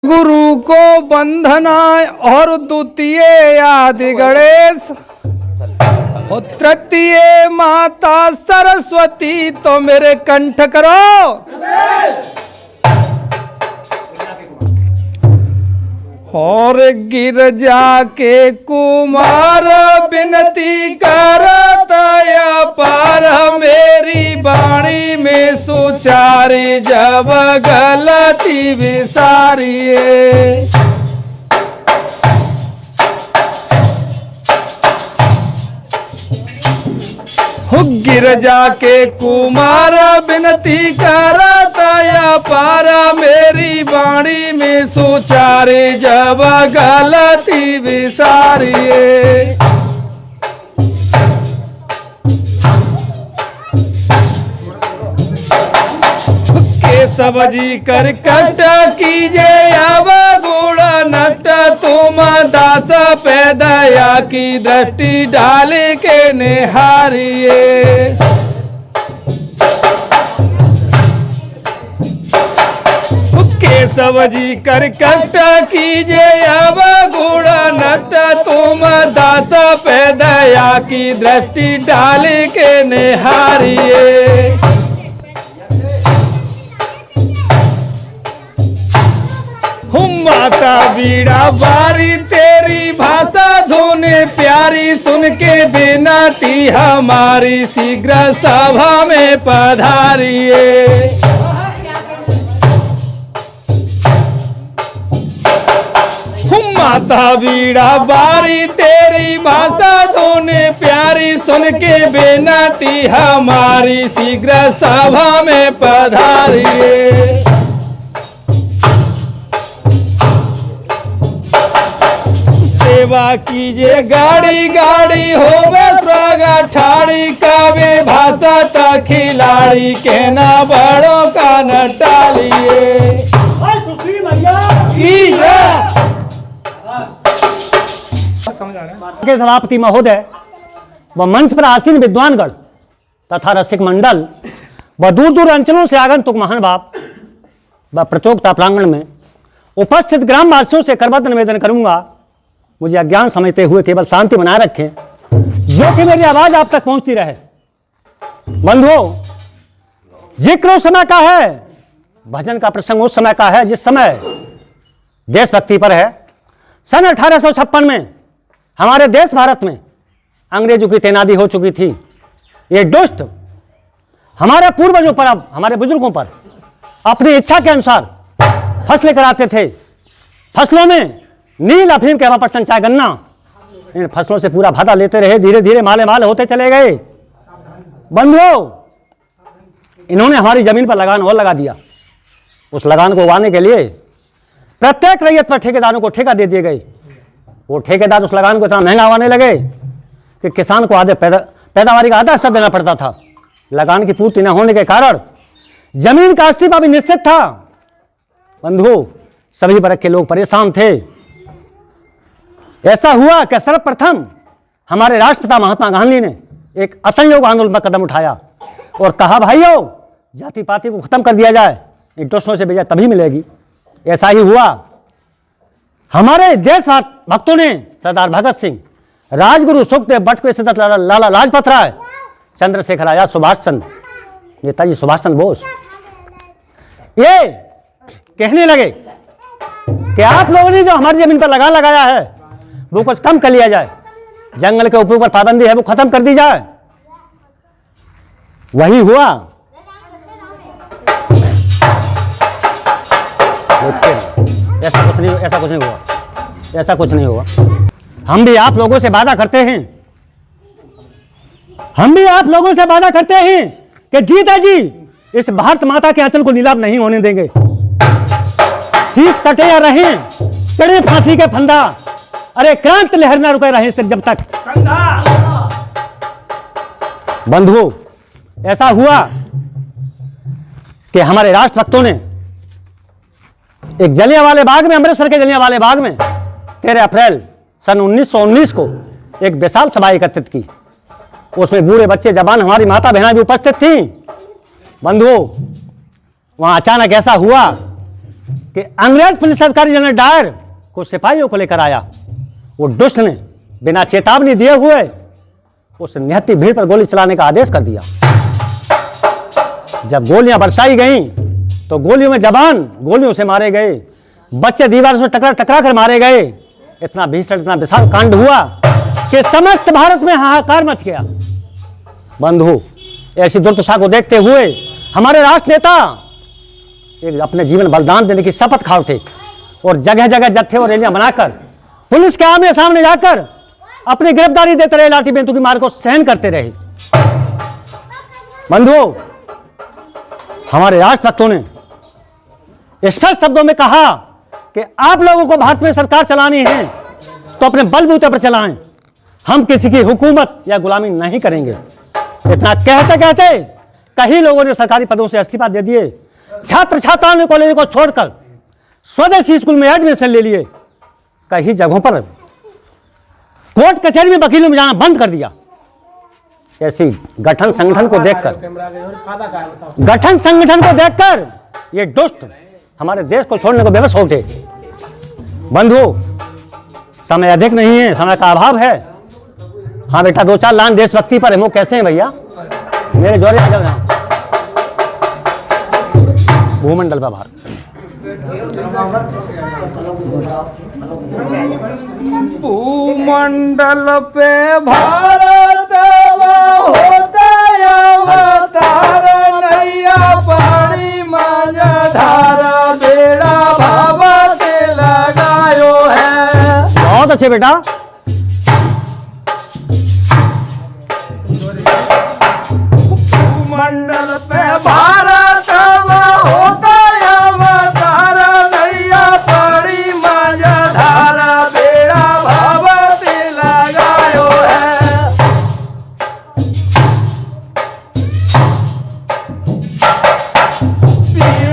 गुरु को बंधना और द्वितीय आदि गणेश और तृतीय माता सरस्वती तो मेरे कंठ करो। और गिरजा के कुमार विनती करता पार मेरी वाणी में सुचारी जब गलती विसारिए। गिरजा के कुमार विनती करता पार मेरी वाणी में सुचारे जब गलती विसारिए। केशव जी कर कट कीजे अब गुण नट तुम दास पे दया की दृष्टि डाल के निहारिए। केशव जी कर कट कीजे अब गुण नट तुम दास पे दया की दृष्टि डाल के निहारिए। माता बीड़ा बारी तेरी भाषा धुने प्यारी सुन के बिनती हमारी शीघ्र सभा में पधारिए। माता बीड़ा बारी तेरी भाषा धुने प्यारी सुन के बिनती हमारी शीघ्र सभा में पधारिए। सेवा कीजिए गाड़ी गाड़ी होवे स्वागा ठाड़ी कावे भाषा ता खिलाड़ी के ना बड़ों का न टालिए। के सभापति महोदय व मंच पर आसीन विद्वानगण तथा रसिक मंडल व दूर दूर अंचलों से आगंतुक महानुभाव व प्रतियोगिता प्रांगण में उपस्थित ग्रामवासियों से करबद्ध निवेदन करूंगा, मुझे अज्ञान समझते हुए केवल शांति बनाए रखें, जो कि मेरी आवाज आप तक पहुंचती रहे। बंधुओं, जिक्र उस समय का है, भजन का प्रसंग उस समय का है जिस समय देशभक्ति पर है। सन 1856 में हमारे देश भारत में अंग्रेजों की तैनाती हो चुकी थी। ये दुष्ट हमारे पूर्वजों पर, अब हमारे बुजुर्गों पर अपनी इच्छा के अनुसार फसलें कराते थे। फसलों में नील, अफीम, कहवा, पटसन, चाय, गन्ना, इन फसलों से पूरा भाता लेते रहे। धीरे धीरे माले माल होते चले गए। बंधुओं, इन्होंने हमारी जमीन पर लगान और लगा दिया। उस लगान को उगाने के लिए प्रत्येक रैयत पर ठेकेदारों को ठेका दे दिए गए। वो ठेकेदार उस लगान को इतना महंगा उगाने लगे कि किसान को आधे पैदावारी का आधा हिस्सा देना पड़ता था। लगान की पूर्ति न होने के कारण जमीन का इस्तीफा भी निश्चित था। बंधुओं, सभी वर्ग के लोग परेशान थे। ऐसा हुआ कि सर्वप्रथम हमारे राष्ट्रपिता महात्मा गांधी ने एक असहयोग आंदोलन पर कदम उठाया और कहा, भाइयों, जाति पाति को खत्म कर दिया जाए, इन दुश्मनों से विजय तभी मिलेगी। ऐसा ही हुआ। हमारे देश भक्तों ने सरदार भगत सिंह, राजगुरु सुखदेव, बटुके सिद्धार्थ, लाला लाजपत राय, चंद्रशेखर आजाद, सुभाष चंद्र, नेताजी सुभाष चंद्र बोस, ये कहने लगे कि आप लोगों ने जो हमारी जमीन पर लगाया है वो कुछ कम कर लिया जाए, जंगल के ऊपर पाबंदी है वो खत्म कर दी जाए। वही हुआ। ऐसा कुछ नहीं हुआ। हम भी आप लोगों से वादा करते हैं कि जीता जी इस भारत माता के आंचल को नीलाम नहीं होने देंगे। शीश कटे या रहें, चढ़े फांसी के फंदा, अरे क्रांति लहर ना रुके रहे सिर्फ जब तक। बंधुओं, ऐसा हुआ कि हमारे राष्ट्रभक्तों ने एक जलियांवाले बाग में, अमृतसर के जलियांवाले बाग में 13 अप्रैल सन 1919 को एक विशाल सभा एकत्रित की। उसमें बूढ़े बच्चे, जवान, हमारी माता बहना भी उपस्थित थी। बंधुओं, वहां अचानक ऐसा हुआ कि अंग्रेज पुलिस अधिकारी जनरल डायर को सिपाहियों को लेकर आया। वो दुष्ट ने बिना चेतावनी दिए हुए उस निहत्ती भीड़ पर गोली चलाने का आदेश कर दिया। जब गोलियां बरसाई गईं तो गोलियों में जवान गोलियों से मारे गए, बच्चे दीवार से टकरा कर मारे गए। इतना भीषण, इतना विशाल कांड हुआ कि समस्त भारत में हाहाकार मच गया। बंधु, ऐसी दुर्दशा को देखते हुए हमारे राष्ट्र नेता एक अपने जीवन बलिदान देने की शपथ खा उठे और जगह जगह जत्थे और रैलियां बनाकर पुलिस के आमने सामने जाकर अपनी गिरफ्तारी देते रहे, लाठी बेंतु की मार को सहन करते रहे। बंधुओं, हमारे राष्ट्रभक्तों ने स्पष्ट शब्दों में कहा कि आप लोगों को भारत में सरकार चलानी है तो अपने बलबूते पर चलाएं, हम किसी की हुकूमत या गुलामी नहीं करेंगे। इतना कहते कहते कई लोगों ने सरकारी पदों से इस्तीफा दे दिए। छात्र छात्राओं ने कॉलेज को छोड़कर स्वदेशी स्कूल में एडमिशन ले लिए। कई जगहों पर कोर्ट कचहरी में वकीलों में जाना बंद कर दिया। ऐसी गठन संगठन को देखकर ये दुष्ट हमारे देश को छोड़ने को बेबस हो उठे। बंधुओं, समय अधिक नहीं है, समय का अभाव है। हाँ बेटा, 2-4 लाइन देशभक्ति पर है। वो कैसे हैं भैया? मेरे जोरे आ जाओ। भूमंडल पर भारत, भूमंडल पे भारत होता अवतार, नैया पानी मांझा धारा, बेड़ा भावा से लगायो है। बहुत अच्छे बेटा। भूमंडल पे भारत होता अवतार, नैया पानी मांझा धारा, बेड़ा भावा से लगायो है।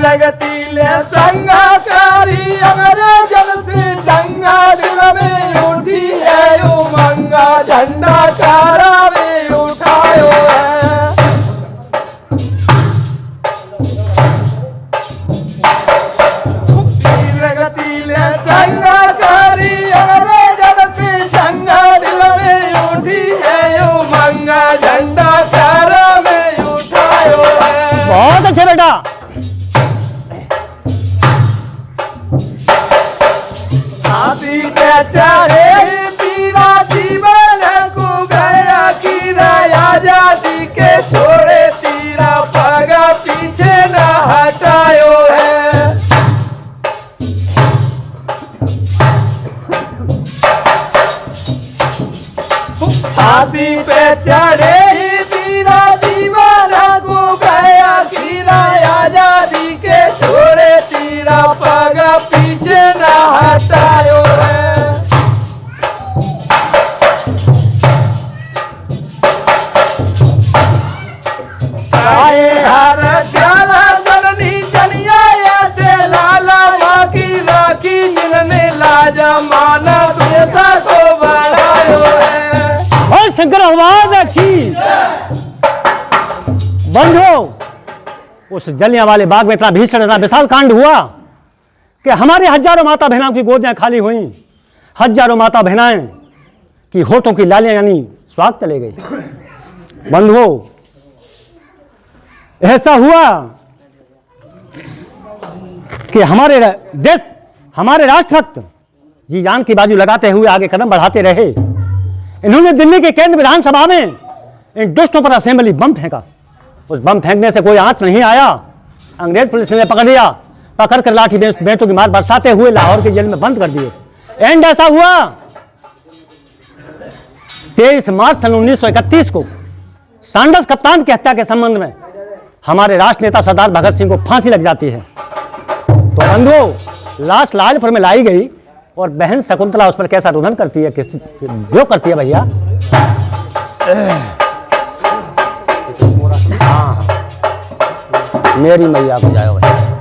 लगतीले संगाकारी अंग्रेजन से दंगा, दिल में उठी है उमंगा, झंडा चारा में उठायो है। लगतीले संगाकारी अंग्रेजन से दंगा, दिल में उठी है उमंगा, झंडा चारा में उठायो है। बहुत अच्छे बेटा। हाथी के चढ़े पीरा जीवन को गया, कीरा आजादी के छोड़े तीरा, पगा पीछे न हटायो है। हाथी पे चढ़े पीरा जीवन को गया, कीरा आजादी के छोड़े तीरा, पगा पीछे न हटायो है। आए हर जाला जननी चनिया ऐसे लाला, माँ की राखी जिनने लाजा, माना देता को बढ़ायो है। और शंकर आवाज अच्छी। बंधुओं, उस जलियांवाले बाग में इतना भीषण, इतना विशाल कांड हुआ कि हमारे हजारों माता बहनों की गोदियां खाली हुई। हजारों माता बहनाएं की होठों की लालियां यानी स्वाग चले गई। बंधुओं, ऐसा हुआ कि हमारे देश, हमारे राष्ट्रभक्त जी जान की बाजू लगाते हुए आगे कदम बढ़ाते रहे। इन्होंने दिल्ली के केंद्र विधानसभा में इन दुष्टों पर असेंबली बम फेंका। उस बम फेंकने से कोई आंच नहीं आया। अंग्रेज पुलिस ने पकड़ लिया, पकड़ कर लाठी बेंतों की मार बरसाते हुए लाहौर की जेल में बंद कर दिए। एंड ऐसा हुआ 23 मार्च सन 1931 को सांडर्स कप्तान की हत्या के संबंध में हमारे राष्ट्र नेता सरदार भगत सिंह को फांसी लग जाती है। तो बंधुओं, लाश लालपुर में लाई गई और बहन शकुंतला उस पर कैसा रुदन करती है, किस जो करती है भैया। हाँ, मेरी मैया को जाओ भैया।